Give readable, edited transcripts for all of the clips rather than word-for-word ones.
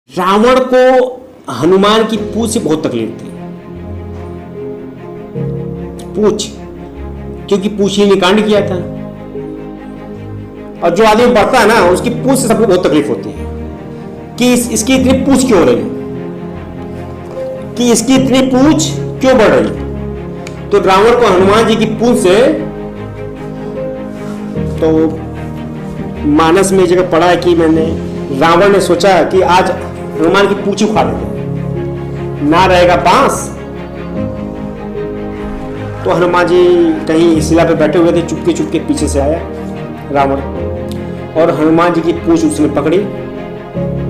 रावण को हनुमान की पूंछ से बहुत तकलीफ थी। पूंछ, क्योंकि पूंछ ही ने कांड किया था। और जो आदमी बढ़ता है ना, उसकी पूंछ से सबको बहुत तकलीफ होती है कि इसकी इतनी पूंछ क्यों हो रही, कि इसकी इतनी पूंछ क्यों बढ़ रही। तो रावण को हनुमान जी की पूंछ से, तो मानस में जगह पढ़ा है कि मैंने, रावण ने सोचा कि आज हनुमान की पूंछ उखाड़ देते, ना रहेगा बांस। तो हनुमान जी कहीं शिला पे बैठे हुए थे, चुपके चुपके पीछे से आया रावण और हनुमान जी की पूंछ उसने पकड़ी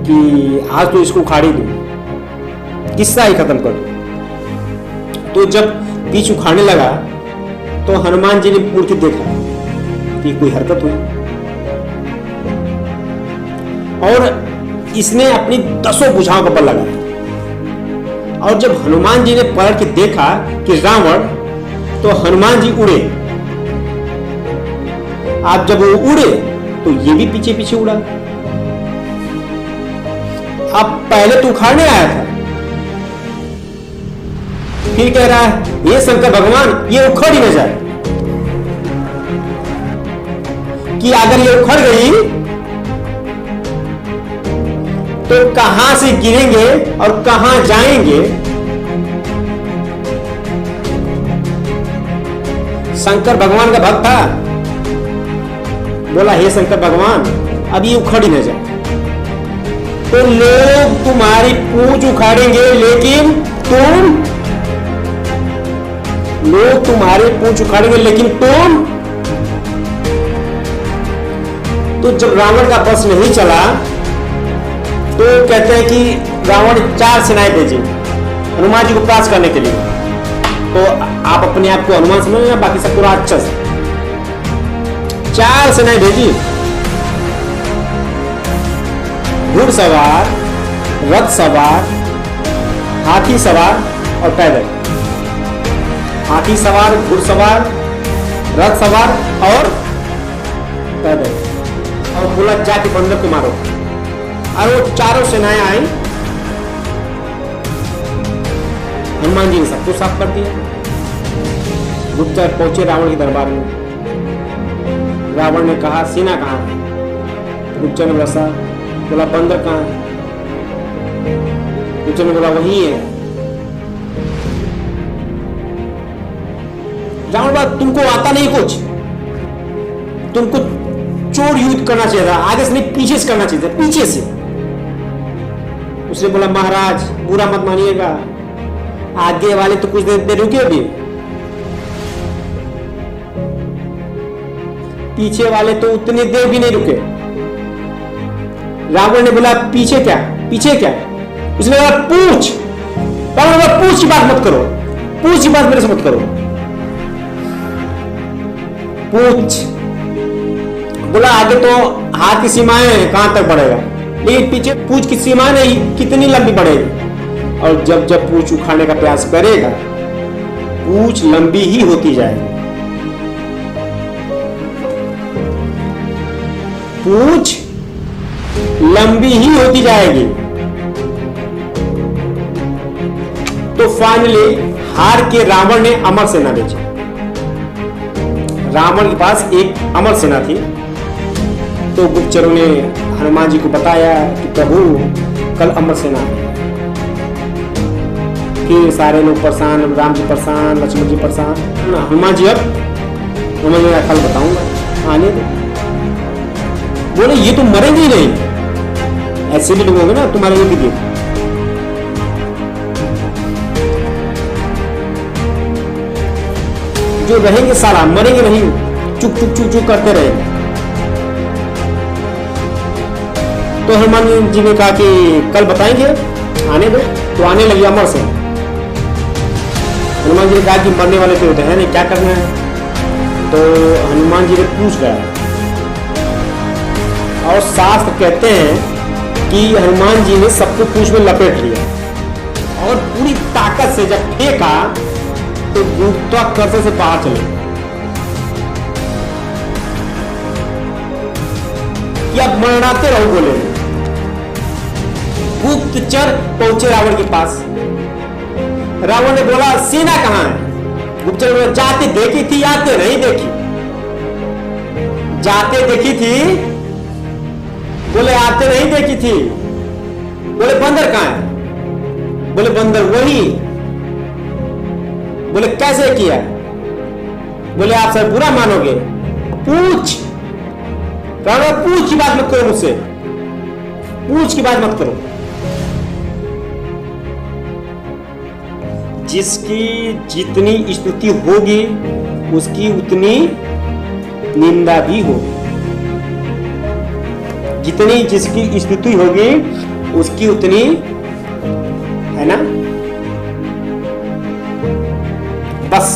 कि आज तो इसको उखाड़ी दूं, किस्सा ही खत्म कर दूं। तो जब पीछ उखाड़ने लगा तो हनुमान जी ने मुड़ के देखा कि कोई हरकत हुई और इसने अपनी 10 भुजाओं का बल लगाया। और जब हनुमान जी ने पलट के देखा कि रावण, तो हनुमान जी उड़े। आप जब वो उड़े तो ये भी पीछे पीछे उड़ा। अब पहले तो उखाड़ने आया था, फिर कह रहा है ये शंकर भगवान, ये उखड़ ही न जाए, कि अगर ये उखड़ गई तो कहां से गिरेंगे और कहां जाएंगे। शंकर भगवान का भक्त था, बोला हे शंकर भगवान, अब ये उखड़ ही न जाए तो लोग तुम्हारी पूंछ उखाड़ेंगे, लेकिन लोग तुम्हारी पूंछ उखाड़ेंगे लेकिन तुम। तो जब रावण का बस नहीं चला तो कहते हैं कि रावण 4 सेनाएं भेजी हनुमान जी को पास करने के लिए। तो आप अपने आप को हनुमान समझ लेना, बाकी सब पूरा अच्छा से 4 सेनाएं भेजी, घुड़सवार, रथ सवार, हाथी सवार और पैदल। हाथी सवार, घुड़सवार, रथ सवार और पैदल। और बोला जाके बंदर को मारो। और वो 4 सेनाएं आई, हनुमान जी ने सबको साफ कर दिया। गुप्तचर पहुंचे रावण के दरबार में। रावण ने कहा सेना कहां है? गुप्तचर ने बोला बंदर कहां है? गुप्तचर ने बोला वही है। रावण बोला तुमको आता नहीं कुछ, तुमको चोर युद्ध करना चाहिए था, आगे से नहीं पीछे से करना चाहिए था, पीछे से। उसने बोला महाराज बुरा मत मानिएगा, आगे वाले तो कुछ देर रुके भी, पीछे वाले तो उतनी देर भी नहीं रुके। रावण ने बोला पीछे क्या, पीछे क्या? उसने बोला पूछ। रावण ने बोला पूछ की बात मत करो, पूछ की बात मेरे से मत करो, पूछ। बोला आगे तो हाथ की सीमाएं कहां तक बढ़ेगा, लेकिन पीछे पूंछ की सीमा नहीं, कितनी लंबी बढ़ेगी। और जब जब पूंछ उखाड़ने का प्रयास करेगा, पूंछ लंबी ही होती जाएगी, पूंछ लंबी ही होती जाएगी। तो फाइनली हार के रावण ने अमर सेना भेजी। रावण के पास एक अमर सेना थी। तो गुप्तचरों ने हनुमान जी को बताया कि प्रभु कल अमर सेना है। फिर सारे लोग परेशान, राम जी परेशान, लक्ष्मण जी परेशान। हनुमान जी अब मैं कल बताऊंगा, आने दो। बोले ये तो मरेंगे ही नहीं, ऐसे भी लोग होंगे ना तुम्हारे लिए भी, जो रहेंगे सारा, मरेंगे नहीं, चुप चुप चुप चुप करते रहेंगे। तो हनुमान जी ने कहा कि कल बताएंगे, आने दो। तो आने लगी अमर सेना। हनुमान जी ने कहा कि मरने वाले तो है नहीं, क्या करना है? तो हनुमान जी ने पूछ गया। और शास्त्र कहते हैं कि हनुमान जी ने सबको पूंछ में लपेट लिया और पूरी ताकत से जब फेंका तो गुरुत्वाकर्षण से बाहर चले गए। कि अब मरनाते रहो, बोले गुप्तचर पहुंचे रावण के पास। रावण ने बोला सेना कहां है? गुप्तचर बोला जाते देखी थी, आते नहीं देखी। जाते देखी थी, बोले आते नहीं देखी थी। बोले बंदर कहां है? बोले बंदर वही। बोले कैसे किया? बोले आप सर बुरा मानोगे, पूछ। रावण पूछ की बात मत करो मुझसे, पूछ की बात मत करो। जिसकी जितनी स्तुति होगी उसकी उतनी निंदा भी होगी। जितनी जिसकी स्तुति होगी उसकी उतनी, है ना। बस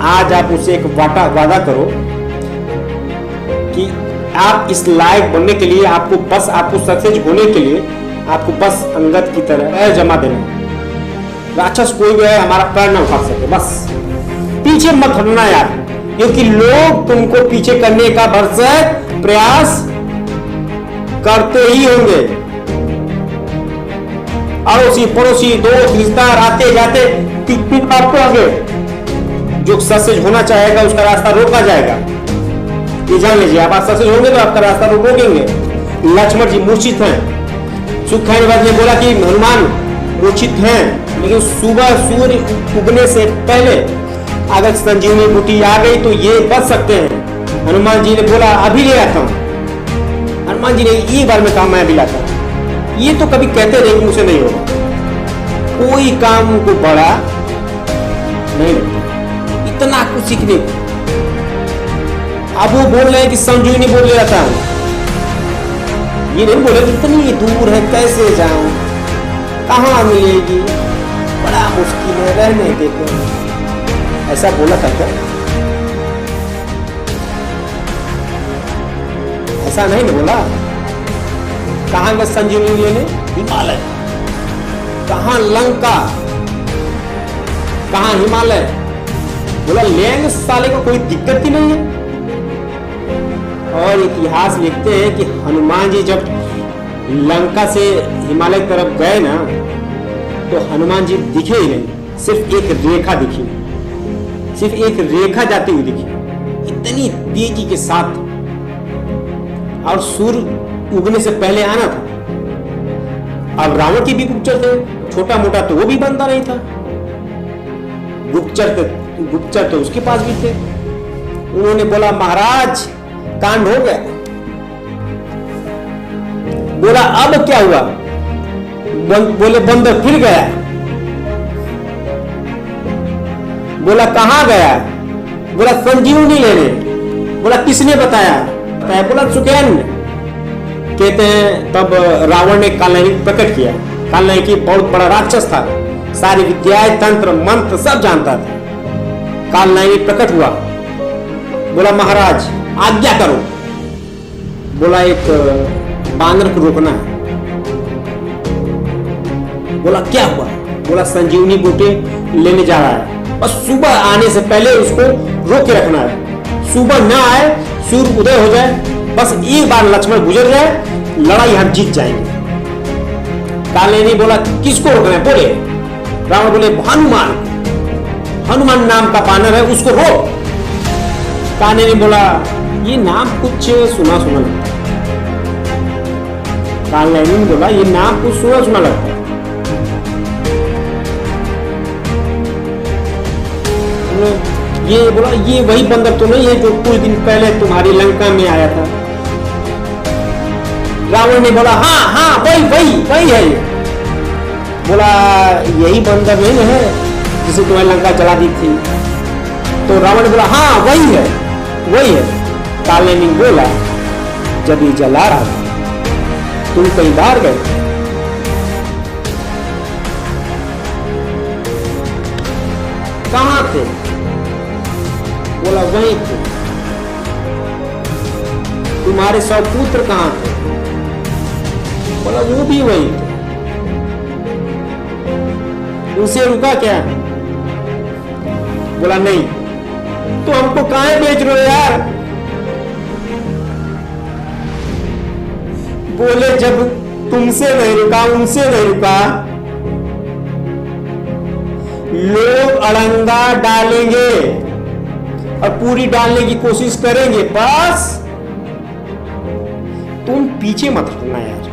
आज आप उसे एक वादा करो कि आप इस लायक बनने के लिए आपको सक्सेस होने के लिए आपको बस अंगद की तरह जमा देना। राक्षस कोई भी है हमारा पैर ना उठा सके। बस पीछे मत हटना यार, क्योंकि लोग तुमको पीछे करने का भरसक प्रयास करते ही होंगे। अड़ोसी पड़ोसी दोस्त रिश्तेदार आते जाते टिक आपको आगे। जो सक्सेस होना चाहेगा उसका रास्ता रोका जाएगा, ये जान लीजिए। आप सक्सेस होंगे तो आपका रास्ता रोकेंगे। लक्ष्मण जी मूर्छित हैं। सुखैनवद ने बोला कि हनुमान मूर्छित हैं, लेकिन सुबह सूर्य उगने से पहले अगर संजीवनी बूटी आ गई तो ये बच सकते हैं। हनुमान जी ने बोला अभी ले आता हूं। हनुमान जी ने एक बार में कहा मैं अभी लाता हूं। ये तो कभी कहते नहीं कि मुझसे नहीं होगा, कोई काम को बड़ा नहीं लगता, इतना कुछ सीखने को। अब वो बोल रहे हैं कि संजीवनी बोल ले आता हूं, ये नहीं बोले इतनी दूर है कैसे जाऊं, कहां मिलेगी, बड़ा मुश्किल है, रहने देते हैं। ऐसा बोला था क्या? ऐसा नहीं ना बोला। कहां गए संजीवनी लेने? हिमालय। कहां लंका, कहां हिमालय। बोला लेंगे साले को, कोई दिक्कत ही नहीं है। और इतिहास लिखते हैं कि हनुमान जी जब लंका से हिमालय की तरफ गए ना तो हनुमान जी दिखे ही नहीं, सिर्फ एक रेखा दिखी, सिर्फ एक रेखा जाती हुई दिखी, इतनी तेजी के साथ। और सूर्य उगने से पहले आना था। अब रावण की भी गुप्तचर थे, छोटा मोटा तो वो भी बनता नहीं था। गुप्तचर तो उसके पास भी थे। उन्होंने बोला महाराज कांड हो गया। बोला अब क्या हुआ? बोले बंदर फिर गया। बोला कहां गया? बोला संजीवनी लेने। बोला किसने बताया? बोला सुखैन। कहते हैं तब रावण ने कालनेमी प्रकट किया। कालनेमी बहुत बड़ा राक्षस था, सारी विद्याएं तंत्र मंत्र सब जानता था। कालनेमी प्रकट हुआ। बोला महाराज आज्ञा करो। बोला एक बानर को रोकना है। बोला क्या हुआ? बोला संजीवनी बूटी लेने जा रहा है, बस सुबह आने से पहले उसको रोक के रखना है। सुबह ना आए, सूर्य उदय हो जाए, बस एक बार लक्ष्मण गुजर जाए, लड़ाई हम जीत जाएंगे। कालनेमी बोला किसको रोकना है? बोले रावण बोले हनुमान, हनुमान नाम का बानर है उसको रोक। कालनेमी बोला ये नाम कुछ सुना सुना लगता है। कालनेमी बोला ये नाम कुछ सुना सुना लगता है। ये बोला ये वही बंदर तो नहीं है जो कुछ दिन पहले तुम्हारी लंका में आया था? रावण ने बोला हाँ हाँ वही है। बोला यही बंदर नहीं है जिसे तुम्हारी लंका जला दी थी? तो रावण ने बोला हाँ वही है। कालनेमी बोला जब ये जला रहा था तुम कहीं बाहर गए? कहां थे? बोला वहीं थे। तुम्हारे 100 पुत्र कहां थे? बोला वो भी वहीं थे। उनसे रुका क्या? बोला नहीं। तो हमको कहां बेच रहे हो यार? बोले जब तुमसे नहीं रुका, उनसे नहीं रुका। लोग अड़ंगा डालेंगे और पूरी डालने की कोशिश करेंगे, बस तुम पीछे मत हटना यार।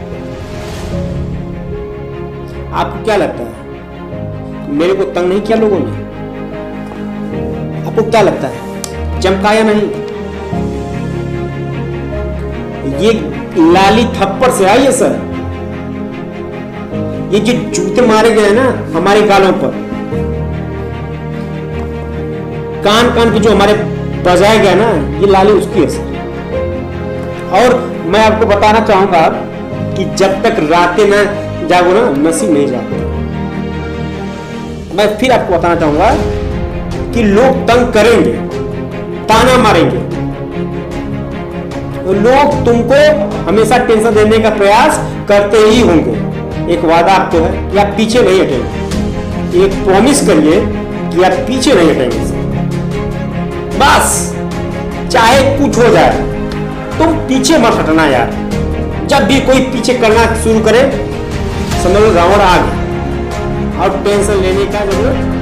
आपको क्या लगता है मेरे को तंग नहीं किया लोगों ने? आपको क्या लगता है चमकाया नहीं? ये लाली थप्पड़ से आई है सर। ये जो जूते मारे गए ना हमारे गालों पर, कान कान की जो हमारे बजाया गया ना, ये लाली उसकी है सर। और मैं आपको बताना चाहूंगा कि जब तक रातें ना जागो ना, नसीब नहीं जाते। मैं फिर आपको बताना चाहूंगा कि लोग तंग करेंगे, ताना मारेंगे, लोग तुमको हमेशा टेंशन देने का प्रयास करते ही होंगे। एक वादा आपको है कि आप पीछे नहीं हटेंगे। एक प्रॉमिस करिए कि आप पीछे नहीं हटेंगे। बस चाहे कुछ हो जाए, तुम पीछे मत हटना यार। जब भी कोई पीछे करना शुरू करे, समझ लो रावण आ गया और टेंशन लेने का जरूरत